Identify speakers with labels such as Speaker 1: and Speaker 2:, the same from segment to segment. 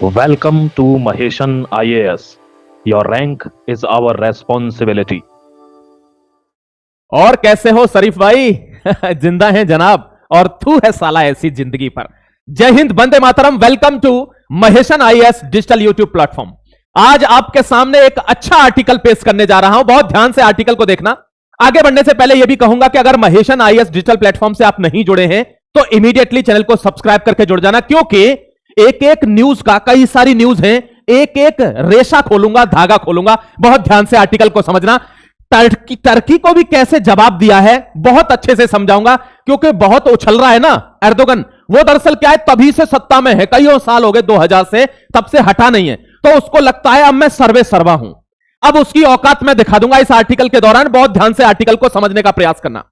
Speaker 1: Welcome to Maheshan IAS. Your rank is our responsibility.
Speaker 2: और कैसे हो शरीफ भाई? जिंदा हैं जनाब, और तू है साला ऐसी जिंदगी पर। जय हिंद, वंदे मातरम। Welcome to Mahesan IAS digital YouTube platform. आज आपके सामने एक अच्छा आर्टिकल पेश करने जा रहा हूं, बहुत ध्यान से आर्टिकल को देखना। आगे बढ़ने से पहले यह भी कहूंगा कि अगर महेशन आईएएस डिजिटल प्लेटफॉर्म से आप नहीं जुड़े हैं तो इमीडिएटली चैनल को सब्सक्राइब करके जुड़ जाना, क्योंकि एक एक न्यूज का, कई सारी न्यूज हैं, एक एक रेशा खोलूंगा, धागा खोलूंगा। बहुत ध्यान से आर्टिकल को समझना। टर्की को भी कैसे जवाब दिया है बहुत अच्छे से समझाऊंगा, क्योंकि बहुत उछल रहा है ना एर्दोगन। वो दरअसल क्या है, तभी से सत्ता में है, कईयों साल हो गए 2000 से, तब से हटा नहीं है। तो उसको लगता है अब मैं सर्वे सर्वा हूं। अब उसकी औकात मैं दिखा दूंगा इस आर्टिकल के दौरान। बहुत ध्यान से आर्टिकल को समझने का प्रयास करना।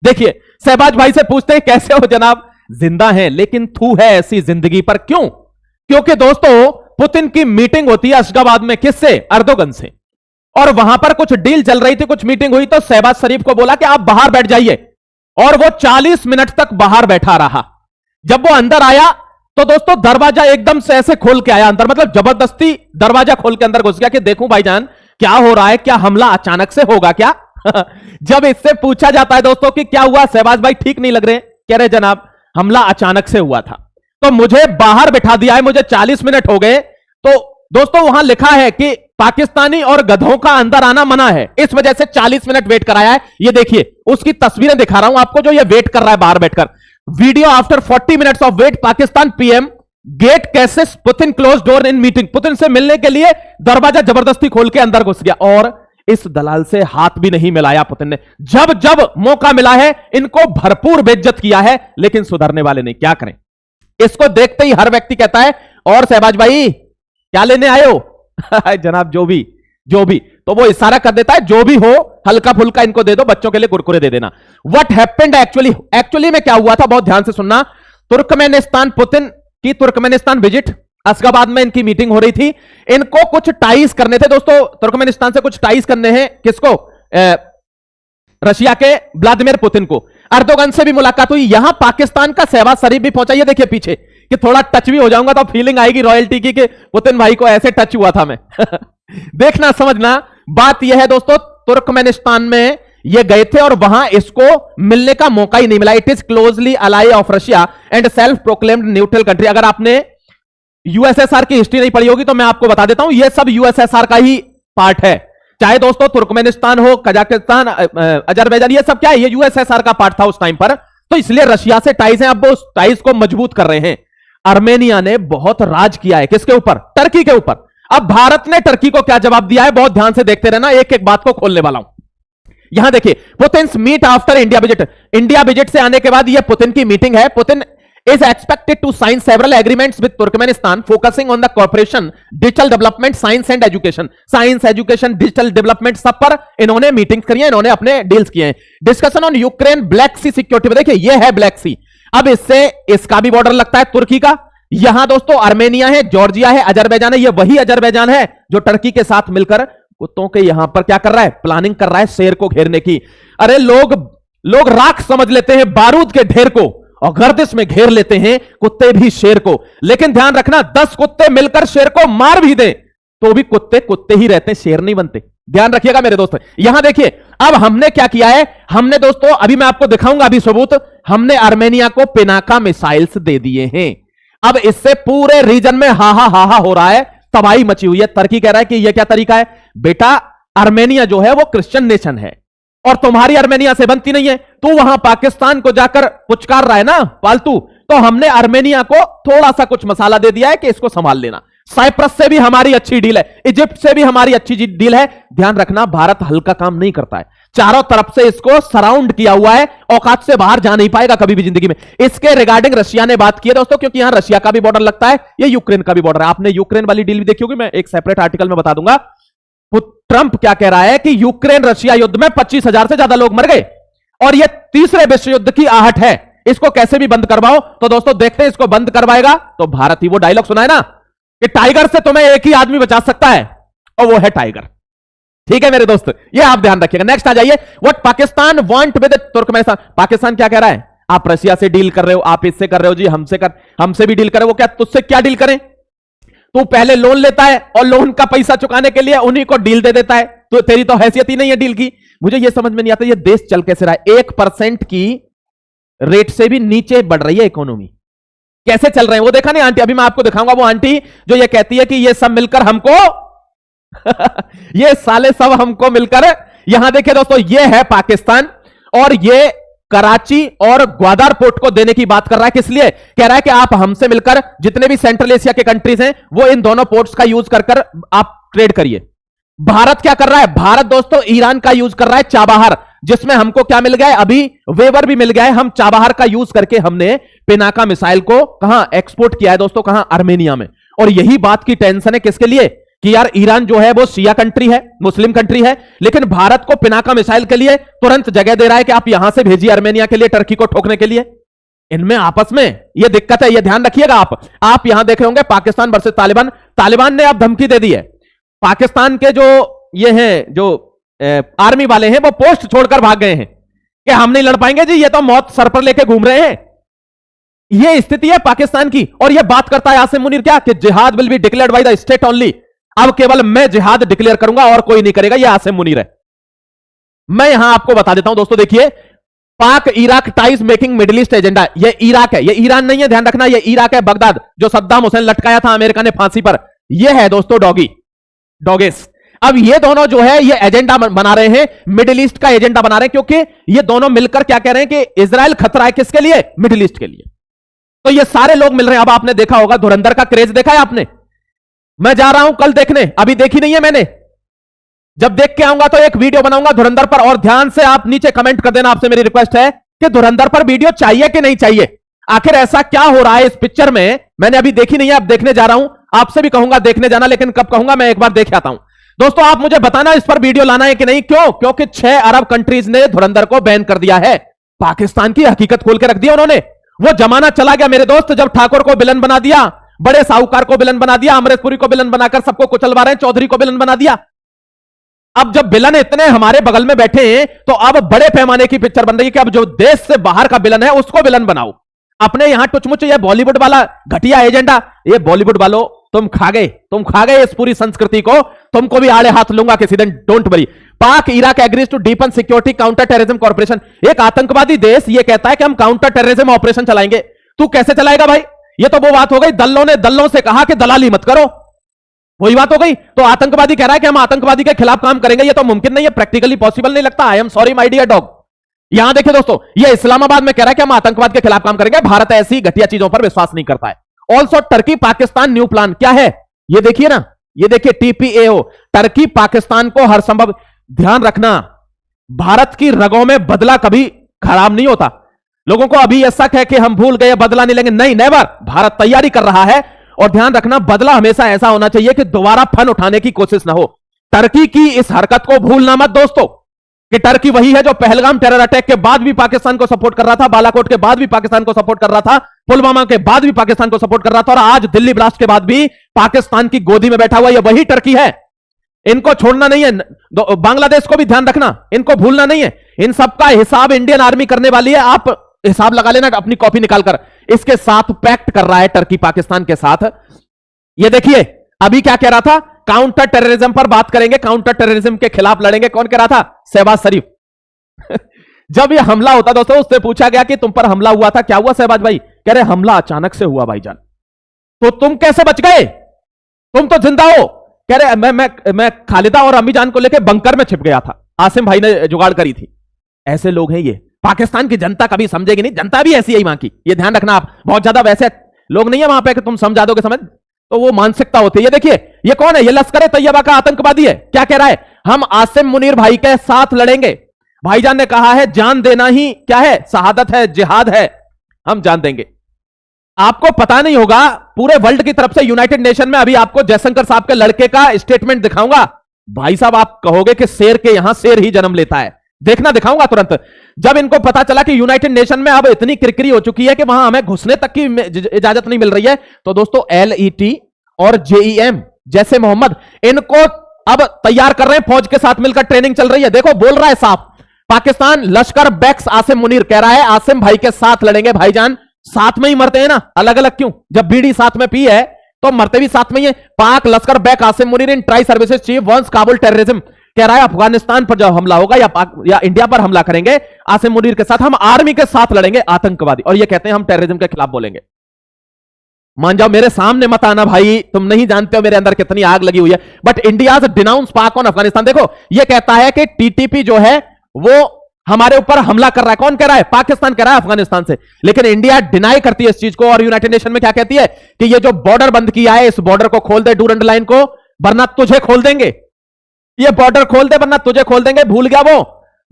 Speaker 2: देखिए, शहबाज भाई से पूछते हैं कैसे हो जनाब? जिंदा हैं, लेकिन थू है ऐसी जिंदगी पर। क्यों? क्योंकि दोस्तों, पुतिन की मीटिंग होती है अशगाबाद में, किससे? एर्दोगन से। और वहां पर कुछ डील चल रही थी, कुछ मीटिंग हुई, तो शहबाज शरीफ को बोला कि आप बाहर बैठ जाइए, और वो 40 मिनट तक बाहर बैठा रहा। जब वो अंदर आया तो दोस्तों दरवाजा एकदम से ऐसे खोल के आया अंदर, मतलब जबरदस्ती दरवाजा खोल के अंदर घुस गया कि देखूं भाईजान क्या हो रहा है, क्या हमला अचानक से होगा क्या? जब इससे पूछा जाता है दोस्तों कि क्या हुआ, शहबाज भाई ठीक नहीं लग रहे, कह रहे जनाब हमला अचानक से हुआ था, तो मुझे बाहर बिठा दिया है, मुझे 40 मिनट हो गए। तो दोस्तों वहां लिखा है कि पाकिस्तानी और गधों का अंदर आना मना है, इस वजह से 40 मिनट वेट कराया है। ये देखिए, उसकी तस्वीरें दिखा रहा हूं आपको, जो ये वेट कर रहा है बाहर बैठकर। Video after 40 minutes of wait, Pakistan PM gatecrashes Putin close door in meeting. Putin से मिलने के लिए दरवाजा जबरदस्ती खोल के अंदर घुस गया, और इस दलाल से हाथ भी नहीं मिलाया पुतिन ने। जब जब मौका मिला है इनको भरपूर बेइज्जत किया है, लेकिन सुधरने वाले नहीं। क्या करें? इसको देखते ही हर व्यक्ति कहता है, और शहबाज भाई क्या लेने आए हो? जनाब जो भी, तो वो इशारा कर देता है, जो भी हो हल्का फुल्का इनको दे दो, बच्चों के लिए कुरकुरे दे देना। व्हाट हैपेंड एक्चुअली में क्या हुआ था, बहुत ध्यान से सुनना। तुर्कमेनिस्तान, पुतिन की तुर्कमेनिस्तान विजिट, अशगाबाद में इनकी मीटिंग हो रही थी। इनको कुछ टाइज करने थे दोस्तों, तुर्कमेनिस्तान से कुछ टाइज करने हैं। किसको? रशिया के व्लादिमीर पुतिन को। एर्दोगन से भी मुलाकात हुई। यहां पाकिस्तान का शहबाज शरीफ भी पहुंचा। ये देखिए पीछे, कि थोड़ा टच भी हो जाऊंगा तो फीलिंग आएगी रॉयल्टी की कि पुतिन भाई को ऐसे टच हुआ था मैं। देखना समझना, बात यह है दोस्तों, तुर्कमेनिस्तान में ये गए थे और वहां इसको मिलने का मौका ही नहीं मिला। It is closely ally of Russia and self proclaimed neutral country. अगर आपने यूएसएसआर की हिस्ट्री नहीं पढ़ी होगी तो मैं आपको बता देता हूं, यह सब यूएसएसआर का ही पार्ट है। चाहे दोस्तों तुर्कमेनिस्तान हो, कजाकिस्तान, अजरबैजान, ये सब क्या है, ये यूएसएसआर का पार्ट था उस टाइम पर। तो इसलिए रशिया से टाइज हैं, अब वो उस टाइज को मजबूत कर रहे हैं। आर्मेनिया ने बहुत राज किया है, किसके ऊपर? टर्की के ऊपर। अब भारत ने टर्की को क्या जवाब दिया है, बहुत ध्यान से देखते रहना, एक एक बात को खोलने वाला हूं। यहां देखिए, Putin meet after India visit. India visit से आने के बाद यह पुतिन की मीटिंग है। Putin is expected to sign several agreements with Turkmenistan focusing on the cooperation, digital development, science and education. Science, education, digital development, सब पर इन्होंने मीटिंग्स करी हैं, इन्होंने अपने डील्स किए हैं। Discussion on Ukraine Black Sea security में, देखिए ये है ब्लैक सी। अब इससे इसका भी बॉर्डर लगता है तुर्की का। यहां दोस्तों आर्मेनिया है, जॉर्जिया है, अजरबैजान है। ये वही अजरबैजान है जो टर्की के साथ मिलकर कुत्तों के यहां पर क्या कर रहा है, प्लानिंग कर रहा है शेर को घेरने की। अरे लोग राख समझ लेते हैं बारूद के ढेर को, और गर्दिश में घेर लेते हैं कुत्ते भी शेर को। लेकिन ध्यान रखना, 10 कुत्ते मिलकर शेर को मार भी दें तो भी कुत्ते कुत्ते ही रहते हैं, शेर नहीं बनते। ध्यान रखिएगा मेरे दोस्त। यहां देखिए, अब हमने क्या किया है, हमने दोस्तों, अभी मैं आपको दिखाऊंगा अभी सबूत, हमने आर्मेनिया को पिनाका मिसाइल्स दे दिए हैं। अब इससे पूरे रीजन में हाहा हो रहा है, तबाही मची हुई है। टर्की कह रहा है कि यह क्या तरीका है बेटा, आर्मेनिया जो है वो क्रिश्चियन नेशन है और तुम्हारी आर्मेनिया से बनती नहीं है। तू वहां पाकिस्तान को जाकर पुचकार रहा है ना फालतू, तो हमने आर्मेनिया को थोड़ा सा कुछ मसाला दे दिया है कि इसको संभाल लेना। साइप्रस से भी हमारी अच्छी डील है, इजिप्ट से भी हमारी अच्छी डील है। ध्यान रखना, भारत हल्का काम नहीं करता है, चारों तरफ से इसको सराउंड किया हुआ है, औकात से बाहर जा नहीं पाएगा कभी भी जिंदगी में। इसके रिगार्डिंग रशिया ने बात की है दोस्तों, क्योंकि यहां रशिया का भी बॉर्डर लगता है, ये यूक्रेन का भी बॉर्डर है। आपने यूक्रेन वाली डील भी देखी होगी, मैं एक सेपरेट आर्टिकल में बता दूंगा। ट्रंप क्या कह रहा है कि यूक्रेन रशिया युद्ध में 25,000 से ज्यादा लोग मर गए और यह तीसरे विश्व युद्ध की आहट है, इसको कैसे भी बंद करवाओ। तो दोस्तों देखते हैं इसको बंद करवाएगा तो भारत ही। वो डायलॉग सुना है ना कि टाइगर से तुम्हें एक ही आदमी बचा सकता है, और वो है टाइगर। ठीक है मेरे दोस्त, ये आप ध्यान रखिएगा। नेक्स्ट आ जाइए, what Pakistan want with Turkmenistan. Pakistan क्या कह रहा है, आप रशिया से डील कर रहे हो, आप इससे कर रहे हो जी, हमसे भी डील कर रहे हो। क्या तुझसे क्या डील करें? तू पहले लोन लेता है और लोन का पैसा चुकाने के लिए उन्हीं को डील दे देता है। तो तेरी तो हैसियत ही नहीं है डील की। मुझे यह समझ में नहीं आता ये देश चल कैसे रहा है। 1% की रेट से भी नीचे बढ़ रही है इकोनॉमी। कैसे चल रहे हैं वो देखा नहीं आंटी? अभी मैं आपको दिखाऊंगा वो आंटी जो ये कहती है कि ये सब मिलकर हमको ये साले सब हमको मिलकर। यहां देखिए दोस्तों, ये है पाकिस्तान और ये कराची और ग्वादर पोर्ट को देने की बात कर रहा है। किस लिए कह रहा है कि आप हमसे मिलकर जितने भी सेंट्रल एशिया के कंट्रीज हैं वो इन दोनों पोर्ट्स का यूज कर आप ट्रेड करिए। भारत क्या कर रहा है? भारत दोस्तों ईरान का यूज कर रहा है चाबहार, जिसमें हमको क्या मिल गया है? अभी वेवर भी मिल गया है। हम चाबहार का यूज करके हमने पिनाका मिसाइल को कहां एक्सपोर्ट किया है दोस्तों? कहां? आर्मेनिया में। और यही बात की टेंशन है किसके लिए कि यार ईरान जो है वो शिया कंट्री है, मुस्लिम कंट्री है, लेकिन भारत को पिनाका मिसाइल के लिए तुरंत जगह दे रहा है कि आप यहां से भेजिए आर्मेनिया के लिए, टर्की को ठोकने के लिए। इनमें आपस में ये दिक्कत है, ये ध्यान रखिएगा आप यहां देख रहे होंगे पाकिस्तान वर्सेस तालिबान। तालिबान ने अब धमकी दे दी है। पाकिस्तान के जो ये हैं जो आर्मी वाले हैं वो पोस्ट छोड़कर भाग गए हैं कि हम नहीं लड़ पाएंगे जी, ये तो मौत सर पर लेके घूम रहे हैं। ये स्थिति है पाकिस्तान की। और ये बात करता है आसिम मुनीर क्या कि जिहाद will be declared by the state only. अब केवल मैं जिहाद डिक्लेयर करूंगा और कोई नहीं करेगा। ये आसिम मुनीर है। मैं यहां आपको बता देता हूं दोस्तों, देखिए पाक Iraq ties making middle east agenda. ये इराक है, ये ईरान नहीं है, ध्यान रखना। ये इराक है, बगदाद जो सद्दाम हुसैन लटकाया था अमेरिका ने फांसी पर। ये है दोस्तों डॉगेस। अब ये दोनों जो है ये एजेंडा बना रहे हैं, मिडिल ईस्ट का एजेंडा बना रहे हैं, क्योंकि ये दोनों मिलकर क्या कह रहे हैं कि इजराइल खतरा है किसके लिए? मिडिल ईस्ट के लिए। तो ये सारे लोग मिल रहे हैं। अब आपने देखा होगा धुरंधर का क्रेज देखा है आपने? मैं जा रहा हूं कल देखने, अभी देखी नहीं है मैंने। जब देख के आऊंगा तो एक वीडियो बनाऊंगा धुरंधर पर। और ध्यान से आप नीचे कमेंट कर देना, आपसे मेरी रिक्वेस्ट है कि धुरंधर पर वीडियो चाहिए कि नहीं चाहिए। आखिर ऐसा क्या हो रहा है इस पिक्चर में? मैंने अभी देखी नहीं है, अब देखने जा रहा हूं। आपसे भी कहूंगा देखने जाना, लेकिन कब कहूंगा मैं एक बार देख आता हूं। दोस्तों आप मुझे बताना इस पर वीडियो लाना है कि नहीं। क्यों? क्योंकि 6 अरब कंट्रीज ने धुरंधर को बैन कर दिया है। पाकिस्तान की हकीकत खोल के रख दिया उन्होंने। वो जमाना चला गया मेरे दोस्त जब ठाकुर को विलन बना दिया, बड़े साहूकार को विलन बना दिया, अमरीशपुरी को विलन बनाकर सबको कुचलवा रहे हैं, चौधरी को विलन बना दिया। अब जब विलन इतने हमारे बगल में बैठे हैं तो अब बड़े पैमाने की पिक्चर बन रही है कि अब जो देश से बाहर का विलन है उसको विलन बनाओ। अपने यहां टुचमुच ये बॉलीवुड वाला घटिया एजेंडा, ये बॉलीवुड वालों तुम खा गए इस पूरी संस्कृति को। तुमको भी आड़े हाथ लूंगा किसी दिन, don't worry. Pak Iraq agrees to deepen security counter terrorism corporation. एक आतंकवादी देश ये कहता है कि हम काउंटर टेररिज्म ऑपरेशन चलाएंगे। तू कैसे चलाएगा भाई? ये तो वो बात हो गई, दल्लों ने दल्लों से कहा कि दलाली मत करो, वही बात हो गई। तो आतंकवादी कह रहा है कि हम आतंकवादी के खिलाफ काम करेंगे। ये तो मुमकिन नहीं है, प्रैक्टिकली पॉसिबल नहीं लगता। I am sorry my dear dog. यहां देखिए दोस्तों, ये इस्लामाबाद में कह रहा है कि हम आतंकवाद के खिलाफ काम करेंगे। भारत ऐसी घटिया चीजों पर विश्वास नहीं करता है। Also Turkey Pakistan new plan क्या है? ये देखिए ना, ये देखिए TPAO। टर्की पाकिस्तान को हर संभव, ध्यान रखना भारत की रगों में बदला कभी खराब नहीं होता। लोगों को अभी यह शक है कि हम भूल गए, बदला नहीं लेंगे। नहीं, नेवर। भारत तैयारी कर रहा है। और ध्यान रखना बदला हमेशा ऐसा होना चाहिए कि दोबारा फन उठाने की कोशिश ना हो। टर्की की इस हरकत को भूलना मत दोस्तों कि टर्की वही है जो पहलगाम टेरर अटैक के बाद भी पाकिस्तान को सपोर्ट कर रहा था, बालाकोट के बाद भी पाकिस्तान को सपोर्ट कर रहा था, पुलवामा के बाद भी पाकिस्तान को सपोर्ट कर रहा था, और आज दिल्ली ब्लास्ट के बाद भी पाकिस्तान की गोदी में बैठा हुआ यह वही टर्की है। इनको छोड़ना नहीं है। बांग्लादेश को भी ध्यान रखना, इनको भूलना नहीं है। इन सबका हिसाब इंडियन आर्मी करने वाली है। आप हिसाब लगा लेना अपनी कॉपी निकालकर। इसके साथ पैक्ट कर रहा है टर्की पाकिस्तान के साथ। ये देखिए अभी क्या कह रहा था, काउंटर टेररिज्म पर बात करेंगे, काउंटर टेररिज्म के खिलाफ लड़ेंगे। कौन कह रहा था? शहबाज शरीफ। जब यह हमला होता दोस्तों, उससे पूछा गया कि तुम पर हमला हुआ था, क्या हुआ शहबाज भाई? कह रहे हमला अचानक से हुआ भाईजान। तो तुम कैसे बच गए? तुम तो जिंदा हो। कह रहे मैं खालिदा और अम्मी जान को लेकर बंकर में छिप गया था, आसिम भाई ने जुगाड़ करी थी। ऐसे लोग हैं ये। पाकिस्तान की जनता कभी समझेगी नहीं, जनता भी ऐसी है वहां की। ये ध्यान रखना आप, बहुत ज्यादा वैसे लोग नहीं है वहां पे कि तुम समझा दोगे समझ, तो वो मानसिकता होती है। ये देखिए ये कौन है? ये लश्कर तैयबा का आतंकवादी है। क्या कह रहा है? हम आसिम मुनीर भाई के साथ लड़ेंगे। भाईजान ने कहा है जान देना ही क्या है? शहादत है, जिहाद है, हम जान देंगे। आपको पता नहीं होगा, पूरे वर्ल्ड की तरफ से यूनाइटेड नेशन में अभी आपको जयशंकर साहब के लड़के का स्टेटमेंट दिखाऊंगा। भाई साहब आप कहोगे कि शेर के यहां शेर ही जन्म लेता है। देखना, दिखाऊंगा तुरंत। जब इनको पता चला कि यूनाइटेड नेशन में अब इतनी किरकिरी हो चुकी है कि वहां हमें घुसने तक की इजाजत नहीं मिल रही है, तो दोस्तों LET और JEM जैसे मोहम्मद, इनको अब तैयार कर रहे हैं। फौज के साथ मिलकर ट्रेनिंग चल रही है। देखो बोल रहा है साफ, पाकिस्तान लश्कर बैक्स आसिम मुनीर। कह रहा है आसिम भाई के साथ लड़ेंगे। भाईजान साथ में ही मरते हैं ना, अलग अलग क्यों? जब बीड़ी साथ में पी है तो मरते भी साथ में ही है। Pak Lashkar back Asim Munir in tri services chief once Kabul terrorism, कह रहा है अफगानिस्तान पर जब हमला होगा या इंडिया पर हमला करेंगे आसिम मुनीर के साथ, हम आर्मी के साथ लड़ेंगे आतंकवादी, और ये कहते हैं हम टेररिज्म के खिलाफ बोलेंगे। मान जाओ, मेरे सामने मत आना भाई, तुम नहीं जानते हो मेरे अंदर कितनी आग लगी हुई है। बट इंडिया डिनाउंस पाक ऑन अफगानिस्तान। देखो, ये कहता है कि टीटीपी जो है वो हमारे ऊपर हमला कर रहा है। कौन कह रहा है? पाकिस्तान कह रहा है अफगानिस्तान से। लेकिन इंडिया डिनाई करती है इस चीज को, और यूनाइटेड नेशन में क्या कहती है कि ये जो बॉर्डर बंद किया है, इस बॉर्डर को खोल दे, डूरंड लाइन को, वरना तुझे खोल देंगे। ये बॉर्डर खोल दे वरना तुझे खोल देंगे। भूल गया वो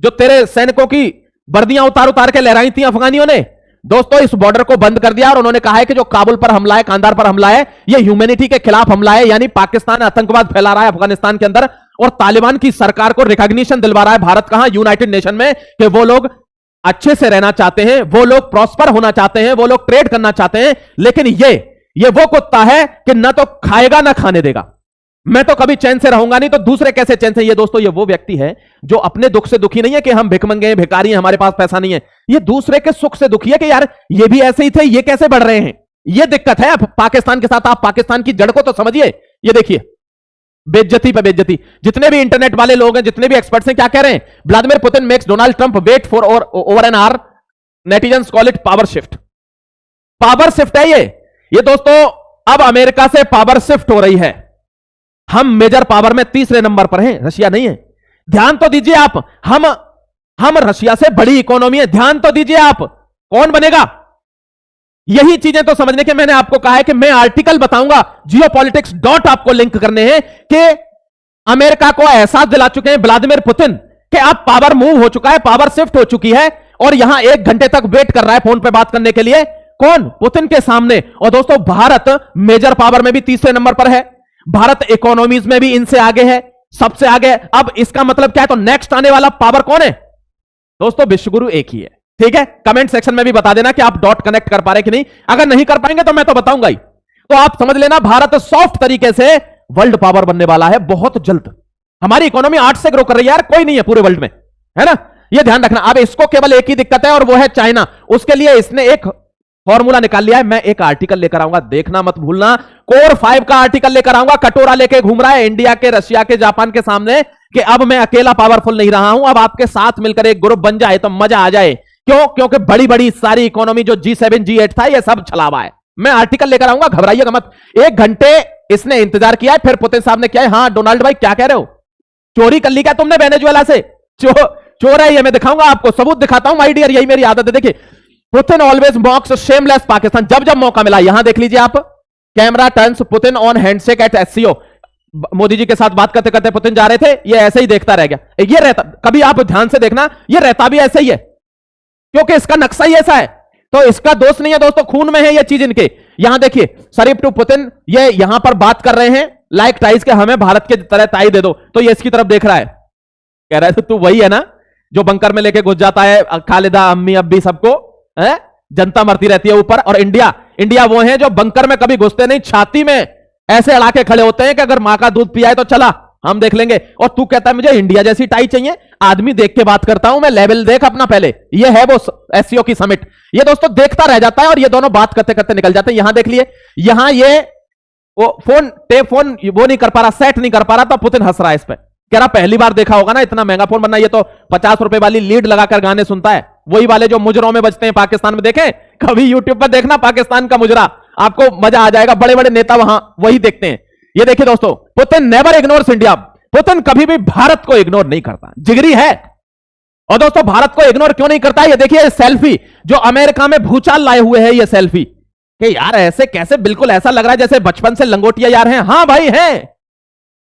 Speaker 2: जो तेरे सैनिकों की वर्दियां उतार उतार के लहराई थी अफगानियों ने? दोस्तों, इस बॉर्डर को बंद कर दिया और उन्होंने कहा है कि जो काबुल पर हमला है, कांदार पर हमला है, ये ह्यूमैनिटी के खिलाफ हमला है। यानी पाकिस्तान आतंकवाद फैला रहा है अफगानिस्तान के अंदर, और तालिबान की सरकार को रिकॉग्निशन दिलवा रहा है भारत, कहां? यूनाइटेड नेशन में, कि वो लोग अच्छे से रहना चाहते हैं, वो लोग प्रॉस्पर होना चाहते हैं, वो लोग ट्रेड करना चाहते हैं। लेकिन ये वो कुत्ता है कि ना तो खाएगा ना खाने देगा। मैं तो कभी चैन से रहूंगा नहीं, तो दूसरे कैसे चैन से? ये दोस्तों, ये वो व्यक्ति है जो अपने दुख से दुखी नहीं है कि हम भिखमंगे हैं, भिखारी हैं, हमारे पास पैसा नहीं है। ये दूसरे के सुख से दुखी है कि यार ये भी ऐसे ही थे, ये कैसे बढ़ रहे हैं। ये दिक्कत है पाकिस्तान के साथ। आप पाकिस्तान की जड़ को तो समझिए। ये देखिए, बेइज्जती पे बेइज्जती। जितने भी इंटरनेट वाले लोग हैं, जितने भी एक्सपर्ट्स हैं, क्या कह रहे हैं? Vladimir Putin makes Donald Trump wait for over an hour, netizens call it power shift. Power shift है ये दोस्तों। अब अमेरिका से पावर शिफ्ट हो रही है। हम मेजर पावर में तीसरे नंबर पर हैं, रशिया नहीं है। ध्यान तो दीजिए आप, हम रशिया से बड़ी इकोनॉमी है। ध्यान तो दीजिए आप, कौन बनेगा? यही चीजें तो समझने के मैंने आपको कहा है कि मैं आर्टिकल बताऊंगा, जियोपॉलिटिक्स डॉट आपको लिंक करने हैं, कि अमेरिका को एहसास दिला चुके हैं व्लादिमीर पुतिन कि अब पावर मूव हो चुका है, पावर शिफ्ट हो चुकी है, और यहां 1 घंटे तक वेट कर रहा है फोन पे बात करने के लिए। कौन? पुतिन के सामने। और दोस्तों, भारत मेजर पावर में भी तीसरे नंबर पर है, भारत इकोनॉमीज में भी इनसे आगे है, सबसे आगे। अब इसका मतलब क्या है? तो नेक्स्ट आने वाला पावर कौन है? दोस्तों, विश्वगुरु एक ही है। ठीक है, कमेंट सेक्शन में भी बता देना कि आप डॉट कनेक्ट कर पा रहे कि नहीं। अगर नहीं कर पाएंगे तो मैं तो बताऊंगा ही। तो आप समझ लेना, भारत सॉफ्ट तरीके से वर्ल्ड पावर बनने वाला है बहुत जल्द। हमारी इकोनॉमी 8 से ग्रो कर रही है यार, कोई नहीं है पूरे वर्ल्ड में, है ना? ये ध्यान रखना। अब इसको केवल एक ही दिक्कत है, और वो है चाइना। उसके लिए इसने एक फॉर्मूला निकाल लिया है। मैं एक आर्टिकल लेकर आऊंगा, देखना मत भूलना। कोर 5 का आर्टिकल लेकर आऊंगा। कटोरा लेके घूम रहा है इंडिया के, रशिया के, जापान के सामने, कि अब मैं अकेला पावरफुल नहीं रहा हूं, अब आपके साथ मिलकर एक ग्रुप बन जाए तो मजा आ जाए। क्यों? क्योंकि बड़ी बड़ी सारी इकोनॉमी जो G7 G8 था, ये सब छलावा है। मैं आर्टिकल लेकर आऊंगा, घबराइएगा मत। 1 घंटे इसने इंतजार किया है। फिर पुतिन साहब ने किया है। हाँ डोनाल्ड भाई, क्या कह रहे हो? चोरी कर ली क्या तुमने वेनेजुएला से? चोर है ये, मैं दिखाऊंगा आपको, सबूत दिखाता हूं माय डियर, यही मेरी आदत है। देखिए, Putin always mocks shameless Pakistan. जब जब मौका मिला, यहां देख लीजिए आप, camera turns Putin on handshake at SCO। Modi ji के साथ बात करते करते पुतिन जा रहे थे, ये ऐसे ही देखता रह गया। ये रहता, कभी आप ध्यान से देखना, ये रहता भी ऐसे ही है, क्योंकि इसका नक्शा ही ऐसा है। तो इसका दोस्त नहीं है दोस्तों, खून में है ये चीज इनके। यहां देखिए, शरीफ टू पुतिन, ये यहां पर बात कर रहे हैं लाइक टाइज के, हमें भारत के तरह टाई दे दो। तो ये इसकी तरफ देख रहा है, कह रहा है तो तू वही है ना जो बंकर में लेके घुस जाता है खालिदा, अम्मी, अब्बी, सबको है, जनता मरती रहती है ऊपर। और इंडिया वो है जो बंकर में कभी घुसते नहीं, छाती में ऐसे अड़ा के खड़े होते हैं कि अगर मां का दूध पिया है तो चला, हम देख लेंगे। और तू कहता है मुझे इंडिया जैसी टाई चाहिए। आदमी देख के बात करता हूं मैं, लेवल देख अपना पहले। ये है वो SCO की समिट। ये दोस्तों देखता रह जाता है, और ये दोनों बात करते करते निकल जाते हैं। यहां देख लिए, यहां ये वो फोन वो नहीं कर पा रहा, सेट नहीं कर पा रहा, तो पुतिन हंस रहा है इस पे, कह रहा पहली बार देखा होगा ना इतना महंगा फोन बनना। ये तो 50 रुपए वाली लीड लगाकर गाने सुनता है, वही वाले जो मुजरों में बजते हैं पाकिस्तान में। देखें कभी यूट्यूब पर देखना पाकिस्तान का मुजरा, आपको मजा आ जाएगा। बड़े बड़े नेता वहां वही देखते हैं। ये देखिए दोस्तों, Putin never ignores India. Putin कभी भी भारत को इग्नोर नहीं करता, जिगरी है। और दोस्तों, भारत को इग्नोर क्यों नहीं करता? ये देखिए सेल्फी जो अमेरिका में भूचाल लाए हुए है, ये सेल्फी, कि यार ऐसे कैसे, बिल्कुल ऐसा लग रहा है जैसे बचपन से लंगोटिया यार हैं। हाँ भाई हैं,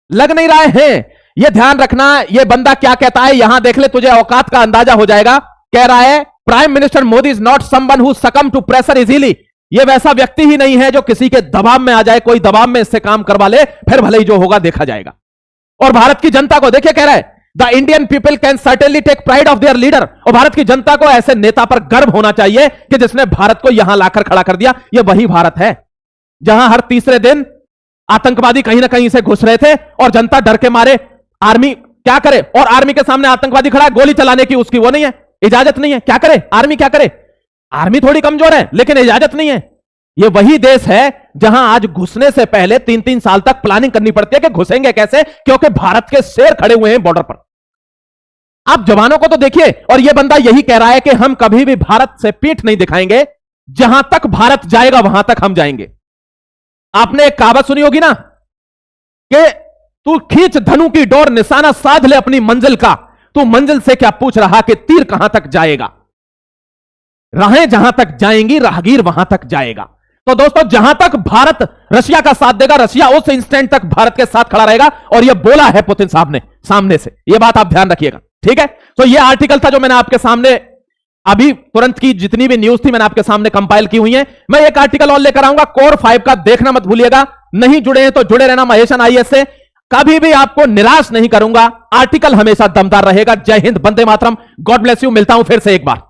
Speaker 2: लग नहीं रहे हैं। ये ध्यान रखना। ये बंदा क्या कहता है, यहां देख ले, तुझे औकात का अंदाजा हो जाएगा। कह रहा है prime minister Modi is not someone who succumb to pressure easily. ये वैसा व्यक्ति ही नहीं है जो किसी के दबाव में आ जाए, कोई दबाव में इससे काम करवा ले, फिर भले ही जो होगा देखा जाएगा। और भारत की जनता को देखिए, कह रहा है the Indian people can certainly take pride of their leader. और भारत की जनता को ऐसे नेता पर गर्व होना चाहिए कि जिसने भारत को यहां लाकर खड़ा कर दिया। ये वही भारत है जहां हर तीसरे दिन आतंकवादी कहीं ना कहीं से घुस रहे थे, और जनता डर के मारे, आर्मी क्या करे? और आर्मी के सामने आतंकवादी खड़ा है, गोली चलाने की उसकी वो नहीं है, इजाजत नहीं है। क्या करे आर्मी? क्या करे? आर्मी थोड़ी कमजोर है, लेकिन इजाजत नहीं है। ये वही देश है जहां आज घुसने से पहले 3-3 साल तक प्लानिंग करनी पड़ती है कि घुसेंगे कैसे, क्योंकि भारत के शेर खड़े हुए हैं बॉर्डर पर। आप जवानों को तो देखिए, और यह बंदा यही कह रहा है कि हम कभी भी भारत से पीठ नहीं दिखाएंगे, जहां तक भारत जाएगा वहां तक हम जाएंगे। आपने एक कहावत सुनी होगी ना कि तू खींच धनु की डोर, निशाना साध ले अपनी मंजिल का, तू मंजिल से क्या पूछ रहा कि तीर कहां तक जाएगा। राहें जहां तक जाएंगी, राहगीर वहां तक जाएगा। तो दोस्तों, जहां तक भारत रशिया का साथ देगा, रशिया उस इंस्टेंट तक भारत के साथ खड़ा रहेगा, और यह बोला है पुतिन साहब ने सामने से। यह बात आप ध्यान रखिएगा, ठीक है। तो यह आर्टिकल था जो मैंने आपके सामने अभी तुरंत की जितनी भी न्यूज थी मैंने आपके सामने कंपाइल की हुई है। मैं एक आर्टिकल और लेकर आऊंगा, कोर 5 का, देखना मत भूलिएगा। नहीं जुड़े हैं तो जुड़े रहना महेशन आईएएस से, कभी भी आपको निराश नहीं करूंगा। आर्टिकल हमेशा दमदार रहेगा। जय हिंद, वंदे मातरम, गॉड ब्लेस यू। मिलता हूं फिर से एक बार।